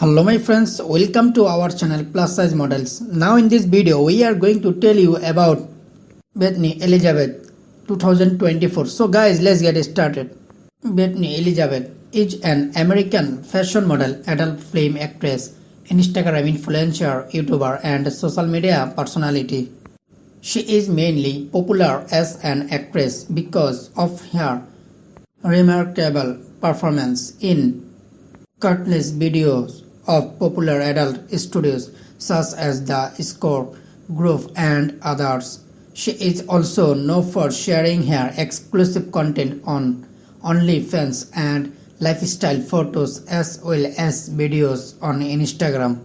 Hello my friends, welcome to our channel Plus Size Models. Now in this video we are going to tell you about Bethany Elizabeth 2024. So guys, let's get started. Bethany Elizabeth is an American fashion model, adult film actress, Instagram influencer, YouTuber and social media personality. She is mainly popular as an actress because of her remarkable performance in countless videos of popular adult studios such as The Score Group and others. She is also known for sharing her exclusive content on OnlyFans and lifestyle photos as well as videos on Instagram.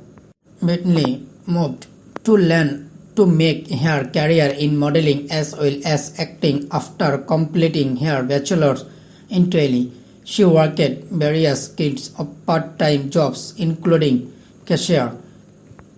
Bethany moved to learn to make her career in modeling as well as acting after completing her bachelor's in Delhi. She worked at various kinds of part-time jobs including cashier,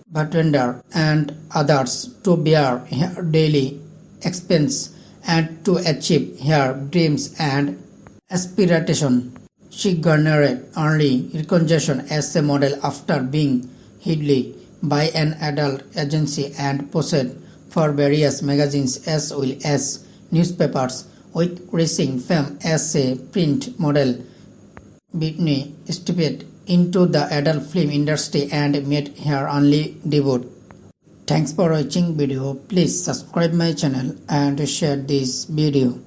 bartender and others to bear her daily expense and to achieve her dreams and aspirations. She garnered early recognition as a model after being hired by an adult agency and posed for various magazines as well as newspapers, with reaching fame as a print model. Bethany stepped into the adult film industry and made her only debut. Thanks for watching video. Please subscribe my channel and share this video.